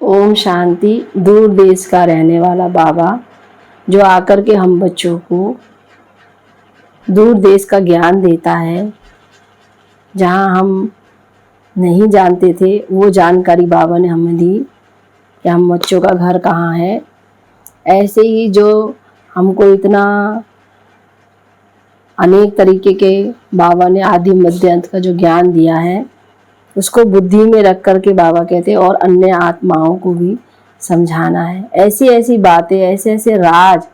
ओम शांति। दूर देश का रहने वाला बाबा जो आकर के हम बच्चों को दूर देश का ज्ञान देता है, जहाँ हम नहीं जानते थे वो जानकारी बाबा ने हमें दी कि हम बच्चों का घर कहाँ है। ऐसे ही जो हमको इतना अनेक तरीके के बाबा ने आदि मध्य अंत का जो ज्ञान दिया है, उसको बुद्धि में रख कर के बाबा कहते हैं और अन्य आत्माओं को भी समझाना है। ऐसी ऐसी बातें, ऐसे ऐसे राज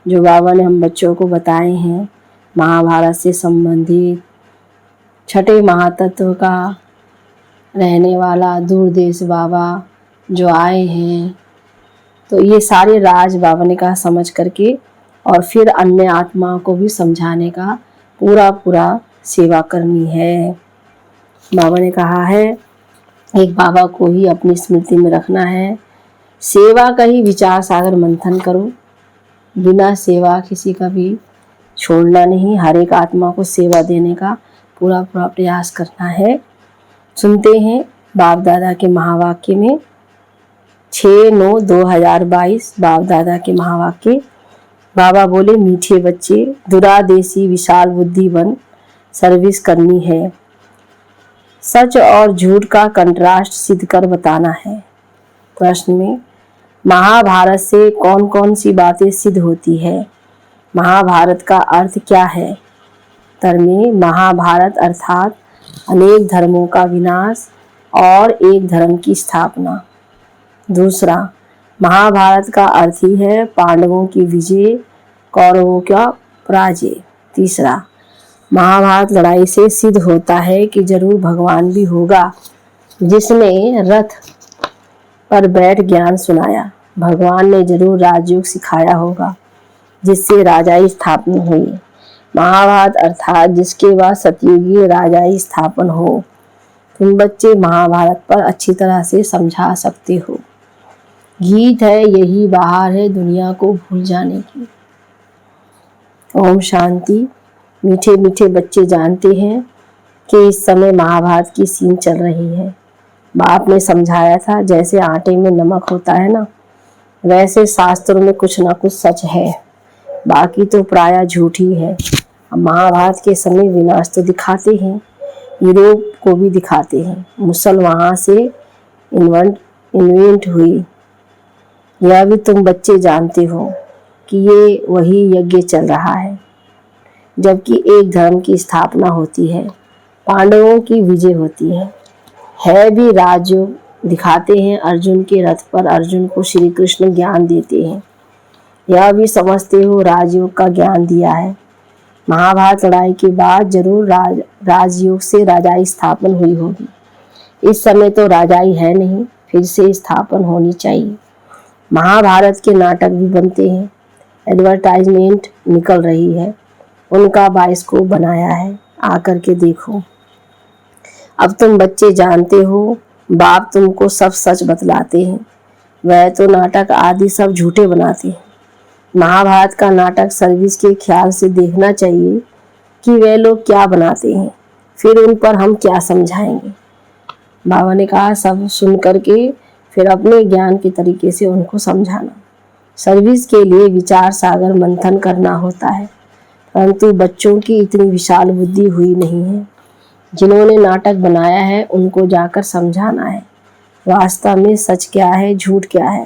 जो बाबा ने हम बच्चों को बताए हैं, महाभारत से संबंधित छठे महातत्व का रहने वाला दूर देश बाबा जो आए हैं, तो ये सारे राज बाबा ने कहा समझ करके और फिर अन्य आत्माओं को भी समझाने का पूरा सेवा करनी है। बाबा ने कहा है एक बाबा को ही अपनी स्मृति में रखना है, सेवा का ही विचार सागर मंथन करो, बिना सेवा किसी का भी छोड़ना नहीं, हर एक आत्मा को सेवा देने का पूरा प्रयास करना है। सुनते हैं बाप दादा के महावाक्य में 6/9/2022 बाप दादा के महावाक्य। बाबा बोले, मीठे बच्चे, दुरादेशी विशाल बुद्धि बन सर्विस करनी है, सच और झूठ का कंट्रास्ट सिद्ध कर बताना है। प्रश्न में महाभारत से कौन कौन सी बातें सिद्ध होती है, महाभारत का अर्थ क्या है। उत्तर में महाभारत अर्थात अनेक धर्मों का विनाश और एक धर्म की स्थापना। दूसरा, महाभारत का अर्थ ही है पांडवों की विजय, कौरवों का पराजय। तीसरा, महाभारत लड़ाई से सिद्ध होता है कि जरूर भगवान भी होगा जिसने रथ पर बैठ ज्ञान सुनाया, भगवान ने जरूर राजयोग सिखाया होगा जिससे राजाई स्थापना हुई। महाभारत अर्थात जिसके बाद सतयुगीय राजाई स्थापन हो। तुम बच्चे महाभारत पर अच्छी तरह से समझा सकते हो। गीत है यही बाहर है दुनिया को भूल जाने की। ओम शांति। मीठे मीठे बच्चे जानते हैं कि इस समय महाभारत की सीन चल रही है। बाप ने समझाया था जैसे आटे में नमक होता है ना, वैसे शास्त्रों में कुछ ना कुछ सच है, बाकी तो प्रायः झूठ ही है। महाभारत के समय विनाश तो दिखाते हैं, यूरोप को भी दिखाते हैं, मुसल वहाँ से इन्वेंट हुई। यह भी तुम बच्चे जानते हो कि ये वही यज्ञ चल रहा है जबकि एक धर्म की स्थापना होती है, पांडवों की विजय होती है भी राजयोग दिखाते हैं। अर्जुन के रथ पर अर्जुन को श्री कृष्ण ज्ञान देते हैं, यह भी समझते हो राजयोग का ज्ञान दिया है। महाभारत लड़ाई के बाद जरूर राजयोग से राजाई स्थापन हुई होगी। इस समय तो राजाई है नहीं, फिर से स्थापन होनी चाहिए। महाभारत के नाटक भी बनते हैं, एडवर्टाइजमेंट निकल रही है, उनका बाइस्कोप बनाया है, आकर के देखो। अब तुम बच्चे जानते हो बाप तुमको सब सच बतलाते हैं, वह तो नाटक आदि सब झूठे बनाते हैं। महाभारत का नाटक सर्विस के ख्याल से देखना चाहिए कि वे लोग क्या बनाते हैं, फिर उन पर हम क्या समझाएंगे। बाबा ने कहा सब सुन करके फिर अपने ज्ञान के तरीके से उनको समझाना। सर्विस के लिए विचार सागर मंथन करना होता है, परंतु बच्चों की इतनी विशाल बुद्धि हुई नहीं है। जिन्होंने नाटक बनाया है उनको जाकर समझाना है वास्तव में सच क्या है, झूठ क्या है।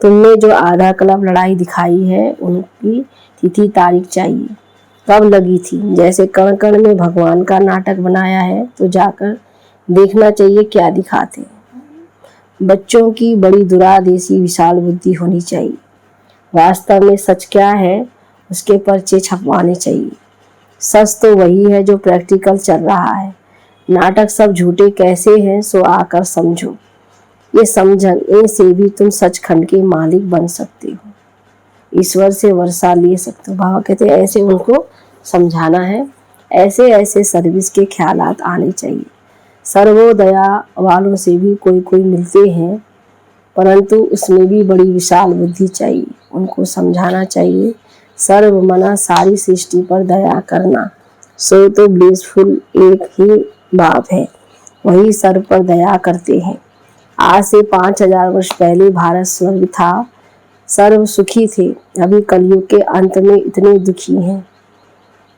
तुमने जो आधा क्लब लड़ाई दिखाई है उनकी तिथि तारीख चाहिए, कब लगी थी। जैसे कण कण में भगवान का नाटक बनाया है तो जाकर देखना चाहिए क्या दिखाते हैं। बच्चों की बड़ी दुरादेशी विशाल बुद्धि होनी चाहिए, वास्तव में सच क्या है उसके पर्चे छपवाने चाहिए। सच तो वही है जो प्रैक्टिकल चल रहा है, नाटक सब झूठे कैसे हैं सो आकर समझो। ये समझने से भी तुम सचखंड के मालिक बन सकते हो, ईश्वर से वर्षा ले सकते हो। बाबा कहते हैं ऐसे उनको समझाना है, ऐसे ऐसे सर्विस के ख्यालात आने चाहिए। सर्वोदया वालों से भी कोई कोई मिलते हैं, परंतु उसमें भी बड़ी विशाल बुद्धि चाहिए, उनको समझाना चाहिए सर्व मना सारी सृष्टि पर दया करना, सो तो ब्लिसफुल एक ही बाप है, वही सर्व पर दया करते हैं। आज से 5000 वर्ष पहले भारत स्वर्ग था, सर्व सुखी थे। अभी कलयुग के अंत में इतने दुखी हैं।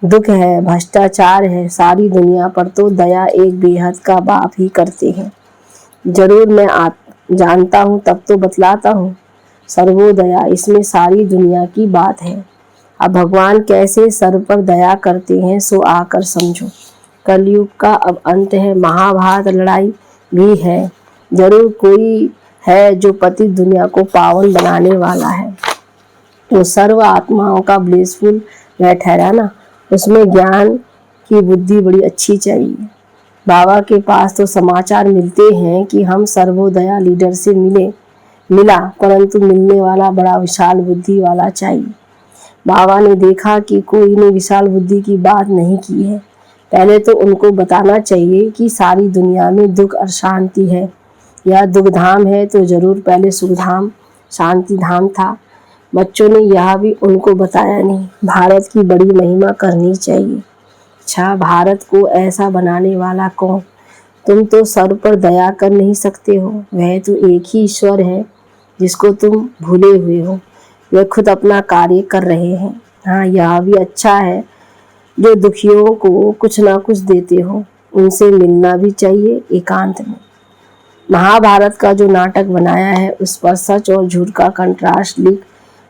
दुख है, भ्रष्टाचार है, सारी दुनिया पर तो दया एक बेहद का बाप ही करते हैं। जरूर मैं जानता हूँ, तब तो बतलाता हूँ। सर्वोदया, इसमें सारी दुनिया की बात है। अब भगवान कैसे सर्व पर दया करते हैं सो आकर समझो। कलयुग का अब अंत है, महाभारत लड़ाई भी है। जरूर कोई है जो पति दुनिया को पावन बनाने वाला है। वो सर्व आत्माओं का ब्लेसफुल वह ठहरा ना, उसमें ज्ञान की बुद्धि बड़ी अच्छी चाहिए। बाबा के पास तो समाचार मिलते हैं कि हम सर्वोदया लीडर से मिला, परंतु मिलने वाला बड़ा विशाल बुद्धि वाला चाहिए। बाबा ने देखा कि कोई ने विशाल बुद्धि की बात नहीं की है। पहले तो उनको बताना चाहिए कि सारी दुनिया में दुख और शांति है। यह दुख धाम है तो जरूर पहले सुख धाम शांति धाम था। बच्चों ने यह भी उनको बताया नहीं। भारत की बड़ी महिमा करनी चाहिए। अच्छा, भारत को ऐसा बनाने वाला कौन? तुम तो सर्व पर दया कर नहीं सकते हो। वह तो एक ही ईश्वर है जिसको तुम भूले हुए हो। वे खुद अपना कार्य कर रहे हैं। हाँ, यह भी अच्छा है जो दुखियों को कुछ ना कुछ देते हो। उनसे मिलना भी चाहिए एकांत में। महाभारत का जो नाटक बनाया है उस पर सच और झूठ का कंट्रास्ट लिख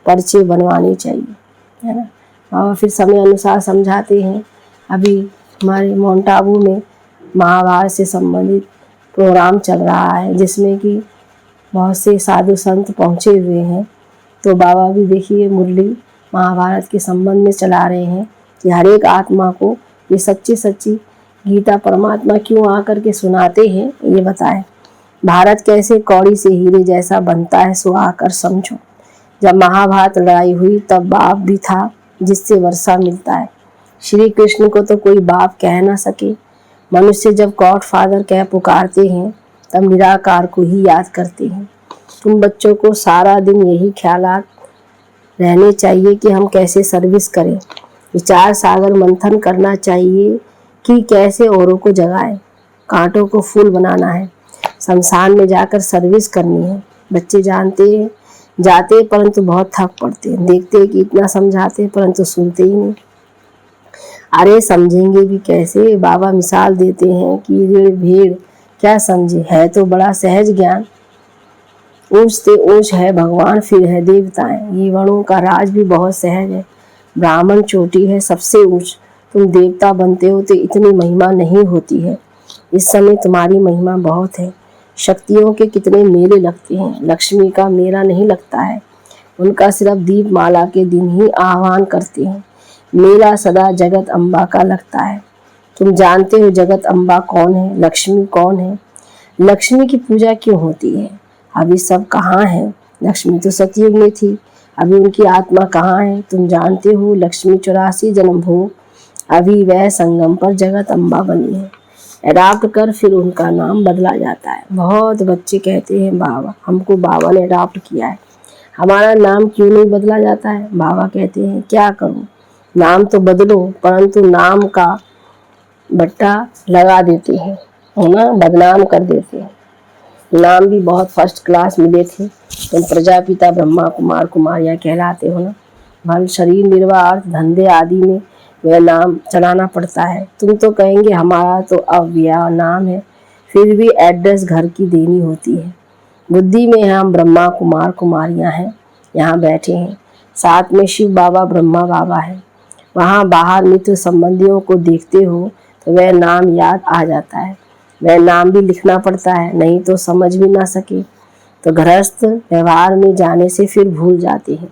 पर्चे बनवाने चाहिए, है ना। और फिर समय अनुसार समझाते हैं। अभी हमारे माउंट आबू में महाभारत से संबंधित प्रोग्राम चल रहा है, जिसमें कि बहुत से साधु संत पहुँचे हुए हैं। तो बाबा भी देखिए मुरली महाभारत के संबंध में चला रहे हैं कि हर एक आत्मा को ये सच्ची सच्ची गीता परमात्मा क्यों आकर के सुनाते हैं, ये बताएं। भारत कैसे कौड़ी से हीरे जैसा बनता है सो आकर समझो। जब महाभारत लड़ाई हुई तब बाप भी था जिससे वर्षा मिलता है। श्री कृष्ण को तो कोई बाप कह ना सके। मनुष्य जब गॉड फादर कह पुकारते हैं तब निराकार को ही याद करते हैं। तुम बच्चों को सारा दिन यही ख्यालात रहने चाहिए कि हम कैसे सर्विस करें। विचार सागर मंथन करना चाहिए कि कैसे औरों को जगाएं। कांटों को फूल बनाना है, शमशान में जाकर सर्विस करनी है। बच्चे जाते परंतु बहुत थक पड़ते हैं। देखते कि इतना समझाते परंतु सुनते ही नहीं। अरे समझेंगे भी कैसे? बाबा मिसाल देते हैं कि रीढ़ भेड़ क्या समझे, है तो बड़ा सहज ज्ञान। ऊंच से ऊंच है भगवान, फिर है देवताएं। ये वर्णों का राज भी बहुत सहज है। ब्राह्मण चोटी है सबसे ऊंच। तुम देवता बनते हो तो इतनी महिमा नहीं होती है। इस समय तुम्हारी महिमा बहुत है। शक्तियों के कितने मेले लगते हैं, लक्ष्मी का मेला नहीं लगता है। उनका सिर्फ दीप माला के दिन ही आह्वान करते हैं। मेला सदा जगत अम्बा का लगता है। तुम जानते हो जगत अम्बा कौन है, लक्ष्मी कौन है? लक्ष्मी की पूजा क्यों होती है? अभी सब कहाँ है? लक्ष्मी तो सतयुग में थी, अभी उनकी आत्मा कहाँ है? तुम जानते हो लक्ष्मी 84 जन्म हो, अभी वह संगम पर जगत अम्बा बनी है। अडॉप्ट कर फिर उनका नाम बदला जाता है। बहुत बच्चे कहते हैं बाबा हमको बाबा ने अडॉप्ट किया है, हमारा नाम क्यों नहीं बदला जाता है? बाबा कहते हैं क्या करूं, नाम तो बदलो, परंतु नाम का बट्टा लगा देते हैं, है ना, बदनाम कर देते हैं। नाम भी बहुत फर्स्ट क्लास मिले थे। तुम प्रजापिता ब्रह्मा कुमार कुमारियाँ कहलाते हो ना। भल शरीर निर्वाह अर्थ धंधे आदि में वह नाम चलाना पड़ता है। तुम तो कहेंगे हमारा तो अव्यय नाम है, फिर भी एड्रेस घर की देनी होती है। बुद्धि में हम ब्रह्मा कुमार कुमारियाँ हैं, यहाँ बैठे हैं। साथ में शिव बाबा ब्रह्मा बाबा है। वहाँ बाहर मित्र संबंधियों को देखते हो तो वह नाम याद आ जाता है। वह नाम भी लिखना पड़ता है, नहीं तो समझ भी ना सके तो गृहस्थ व्यवहार में जाने से फिर भूल जाते हैं।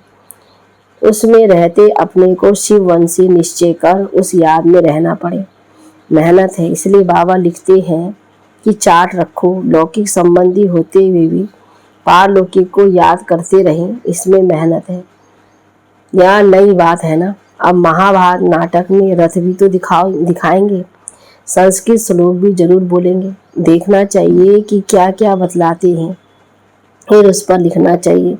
उसमें रहते अपने को शिव वंशी निश्चय कर उस याद में रहना पड़े। मेहनत है, इसलिए बाबा लिखते हैं कि चार्ट रखो। लौकिक संबंधी होते हुए भी पारलौकिक को याद करते रहें, इसमें मेहनत है। यह नई बात है ना। अब महाभारत नाटक में रथ भी तो दिखाएंगे, संस्कृत श्लोक भी जरूर बोलेंगे। देखना चाहिए कि क्या क्या बतलाते हैं, फिर उस पर लिखना चाहिए।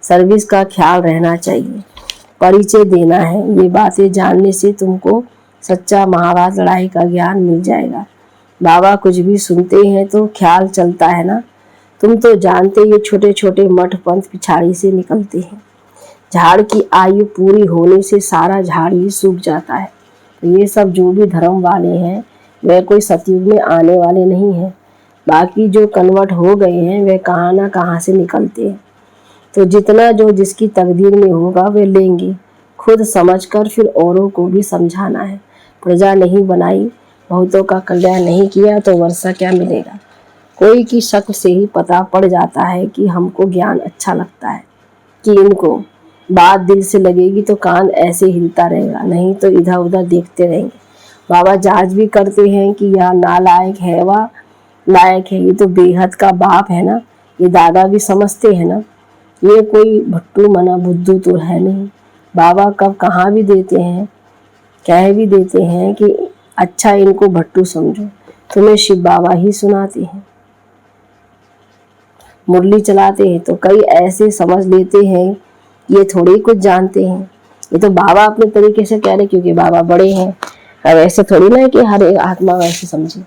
सर्विस का ख्याल रहना चाहिए, परिचय देना है। ये बातें जानने से तुमको सच्चा महाभारत लड़ाई का ज्ञान मिल जाएगा। बाबा कुछ भी सुनते हैं तो ख्याल चलता है ना, तुम तो जानते ये छोटे छोटे मठ पंथ पिछाड़ी से निकलते हैं। झाड़ की आयु पूरी होने से सारा झाड़ ही सूख जाता है। तो ये सब जो भी धर्म वाले हैं वह कोई सतयुग में आने वाले नहीं हैं। बाकी जो कन्वर्ट हो गए हैं वह कहाँ ना कहाँ से निकलते हैं। तो जितना जो जिसकी तकदीर में होगा वे लेंगे। खुद समझकर फिर औरों को भी समझाना है। प्रजा नहीं बनाई, बहुतों का कल्याण नहीं किया तो वर्षा क्या मिलेगा। कोई की शक्ल से ही पता पड़ जाता है कि हमको ज्ञान अच्छा लगता है कि इनको। बात दिल से लगेगी तो कान ऐसे हिलता रहेगा, नहीं तो इधर उधर देखते रहेंगे। बाबा जांच भी करते हैं कि यह नालायक है व लायक है। ये तो बेहद का बाप है ना, ये दादा भी समझते हैं ना। ये कोई भट्टू मना बुद्धू तो है नहीं। बाबा कब कहाँ भी देते हैं, कह भी देते हैं कि अच्छा इनको भट्टू समझो। तुम्हें शिव बाबा ही सुनाते हैं, मुरली चलाते हैं तो कई ऐसे समझ लेते हैं ये थोड़ी कुछ जानते हैं। ये तो बाबा अपने तरीके से कह रहे क्योंकि बाबा बड़े हैं। अब ऐसे थोड़ी ना है कि हर एक आत्मा वैसे समझे।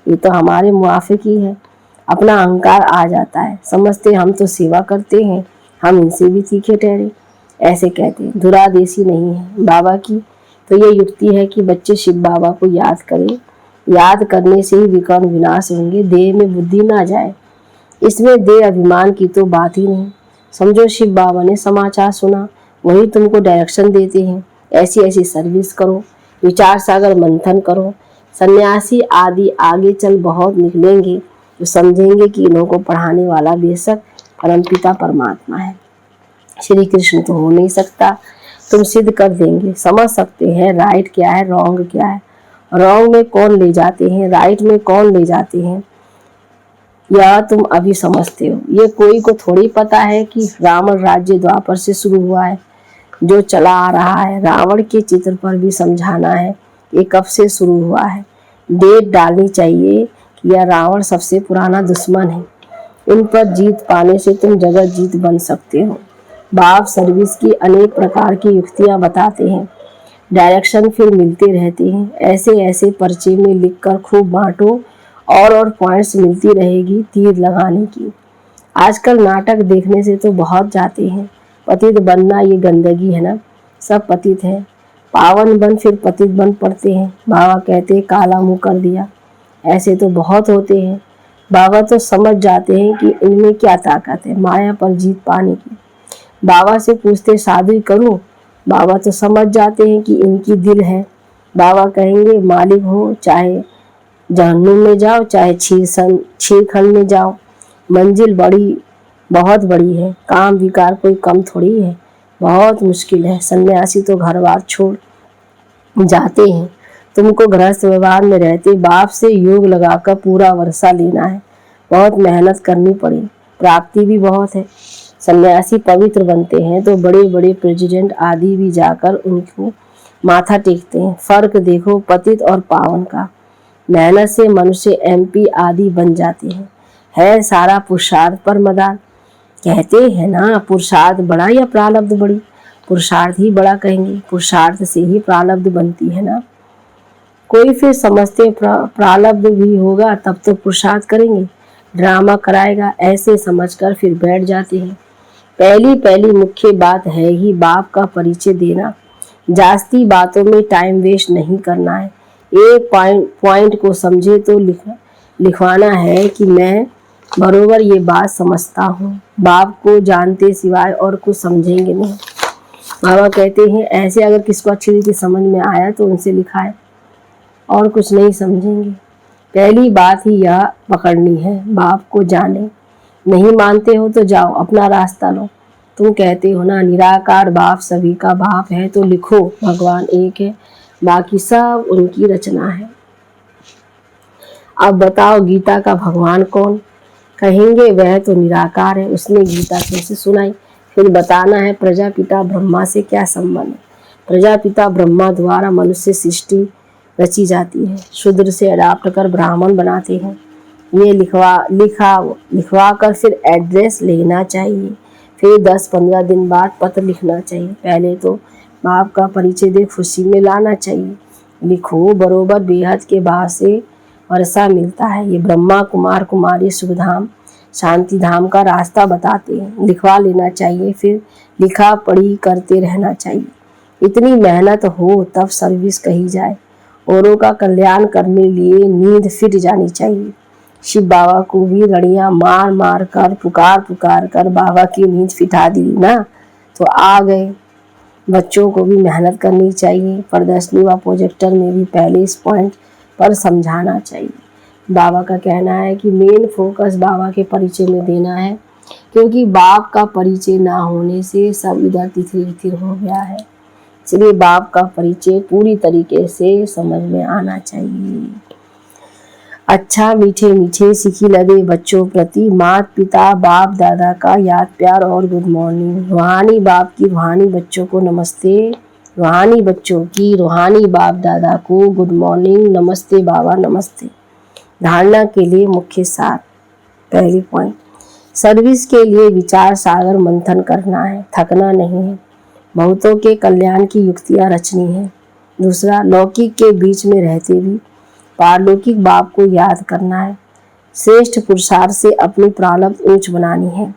ये तो हमारे मुआफिक ही है। अपना अहंकार आ जाता है, समझते हम तो सेवा करते हैं, हम इनसे भी तीखे ठहरे, ऐसे कहते हैं। दुरादेशी नहीं है बाबा की। तो ये युक्ति है कि बच्चे शिव बाबा को याद करें। याद करने से ही विकर्ण विनाश होंगे, देह में बुद्धि ना जाए। इसमें देह अभिमान की तो बात ही नहीं। समझो शिव बाबा ने समाचार सुना, वही तुमको डायरेक्शन देते हैं। ऐसी ऐसी सर्विस करो, विचार सागर मंथन करो। सन्यासी आदि आगे चल बहुत निकलेंगे जो समझेंगे कि इन्हों को पढ़ाने वाला बेशक परमपिता परमात्मा है। श्री कृष्ण तो हो नहीं सकता, तुम सिद्ध कर देंगे। समझ सकते हैं राइट क्या है, रॉन्ग क्या है। रॉन्ग में कौन ले जाते हैं, राइट में कौन ले जाते हैं, या तुम अभी समझते हो। ये कोई को थोड़ी पता है कि रावण राज्य द्वापर से शुरू हुआ है, जो चला आ रहा है। रावण के चित्र पर भी समझाना है ये कब से शुरू हुआ है। डेट डालनी चाहिए कि यह रावण सबसे पुराना दुश्मन है। इन पर जीत पाने से तुम जगत जीत बन सकते हो। बाप सर्विस की अनेक प्रकार की युक्तियां बताते हैं, डायरेक्शन फिर मिलते रहते हैं। ऐसे ऐसे पर्चे में लिखकर खूब बांटो और पॉइंट्स मिलती रहेगी तीर लगाने की। आजकल नाटक देखने से तो बहुत जाते हैं। पतित बनना ये गंदगी है ना, सब पतित है। पावन बन फिर पतित बन पड़ते हैं। बाबा कहते काला मुंह कर दिया, ऐसे तो बहुत होते हैं। बाबा तो समझ जाते हैं कि इनमें क्या ताकत है माया पर जीत पाने की। बाबा से पूछते साधु करूं, बाबा तो समझ जाते हैं कि इनकी दिल है। बाबा कहेंगे मालिक हो, चाहे जहन्नुम में जाओ चाहे छीरखंड में जाओ, मंजिल बड़ी बहुत बड़ी है। काम विकार कोई कम थोड़ी है, बहुत मुश्किल है। सन्यासी तो घर बार छोड़ जाते हैं। तुमको गृहस्थ व्यवहार में रहते बाप से योग लगाकर पूरा वर्षा लेना है। बहुत मेहनत करनी पड़ी, प्राप्ति भी बहुत है। सन्यासी पवित्र बनते हैं तो बड़े बड़े प्रेसिडेंट आदि भी जाकर उनको माथा टेकते हैं। फर्क देखो पतित और पावन का। मेहनत से मनुष्य MP आदि बन जाते हैं। है सारा पुरुषार्थ पर मदार। कहते हैं ना पुरुषार्थ बड़ा या प्रारब्ध बड़ी, पुरुषार्थ ही बड़ा कहेंगे। पुरुषार्थ से ही प्रारब्ध बनती है ना। कोई फिर समझते प्रारब्ध भी होगा तब तो पुरुषार्थ करेंगे, ड्रामा कराएगा, ऐसे समझकर फिर बैठ जाते हैं। पहली मुख्य बात है ही बाप का परिचय देना। जास्ती बातों में टाइम वेस्ट नहीं करना है। एक पॉइंट को समझे तो लिखवाना है कि मैं बरोबर ये बात समझता हूँ। बाप को जानते सिवाय और कुछ समझेंगे नहीं। बाबा कहते हैं ऐसे अगर किसको अच्छी रीति समझ में आया तो उनसे लिखाए, और कुछ नहीं समझेंगे। पहली बात ही यह पकड़नी है, बाप को जाने। नहीं मानते हो तो जाओ अपना रास्ता लो। तुम कहते हो ना निराकार बाप सभी का बाप है, तो लिखो भगवान एक है, बाकी सब उनकी रचना है। अब बताओ गीता का भगवान कौन? कहेंगे वह तो निराकार है, उसने गीता कैसे सुनाई? फिर बताना है प्रजापिता ब्रह्मा से क्या संबंध है। प्रजापिता ब्रह्मा द्वारा मनुष्य सृष्टि रची जाती है, शूद्र से अडाप्ट कर ब्राह्मण बनाते हैं। ये लिखवा कर फिर एड्रेस लेना चाहिए। फिर 10-15 दिन बाद पत्र लिखना चाहिए। पहले तो बाप का परिचय दे खुशी में लाना चाहिए। लिखो बरोबर बेहद के बाहर से वर्षा मिलता है। ये ब्रह्मा कुमार कुमारी सुखधाम शांति धाम का रास्ता बताते हैं। लिखवा लेना चाहिए, फिर लिखा पढ़ी करते रहना चाहिए। इतनी मेहनत हो तब सर्विस कही जाए। औरों का कल्याण करने लिए नींद फिट जानी चाहिए। शिव बाबा को भी रड़ियां मार मार कर पुकार कर बाबा की नींद फिटा दी ना, तो आ गए। बच्चों को भी मेहनत करनी चाहिए। प्रदर्शनी व प्रोजेक्टर में भी पहले इस पॉइंट पर समझाना चाहिए। बाबा का कहना है कि मेन फोकस बाबा के परिचय में देना है, क्योंकि बाप का परिचय ना होने से सब इधर तिथिर बिथिर हो गया है। इसलिए बाप का परिचय पूरी तरीके से समझ में आना चाहिए। अच्छा मीठे मीठे सिखी लगे बच्चों प्रति माता पिता बाप दादा का याद प्यार और गुड मॉर्निंग। रूहानी बाप की रूहानी बच्चों को नमस्ते। रूहानी बच्चों की रूहानी बाप दादा को गुड मॉर्निंग, नमस्ते बाबा नमस्ते। धारणा के लिए मुख्य सार। पहली पॉइंट, सर्विस के लिए विचार सागर मंथन करना है, थकना नहीं है। बहुतों के कल्याण की युक्तियां रचनी है। दूसरा, लौकिक के बीच में रहते भी पारलौकिक बाप को याद करना है। श्रेष्ठ पुरुषार्थ से अपनी प्रारब्ध ऊंच बनानी है।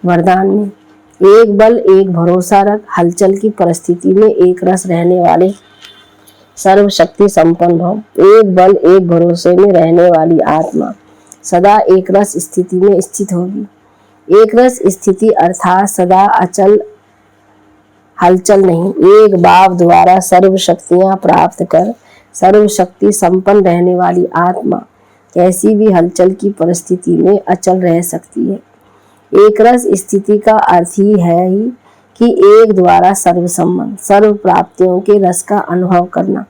वरदान में एक बल एक भरोसा रख, हलचल की परिस्थिति में एक रस रहने वाले सर्वशक्ति संपन्न भव। एक बल एक भरोसे में रहने वाली आत्मा सदा एक रस स्थिति में स्थित होगी। एक रस स्थिति अर्थात सदा अचल हलचल नहीं। एक बाप द्वारा सर्व शक्तियां प्राप्त कर सर्वशक्ति संपन्न रहने वाली आत्मा कैसी भी हलचल की परिस्थिति में अचल रह सकती है। एक रस स्थिति का अर्थ ही है कि एक द्वारा सर्व संबंध सर्व प्राप्तियों के रस का अनुभव करना।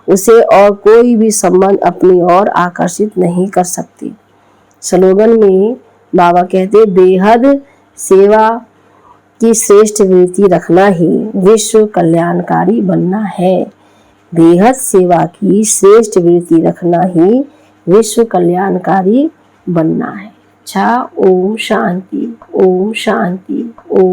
उसे और कोई भी संबंध अपनी ओर आकर्षित नहीं कर सकती। स्लोगन में बाबा कहते, बेहद सेवा की श्रेष्ठ वृत्ति रखना ही विश्व कल्याणकारी बनना है। बेहद सेवा की श्रेष्ठ वृत्ति रखना ही विश्व कल्याणकारी बनना है। अच्छा, ओम शांति, ओम शांति, ओम।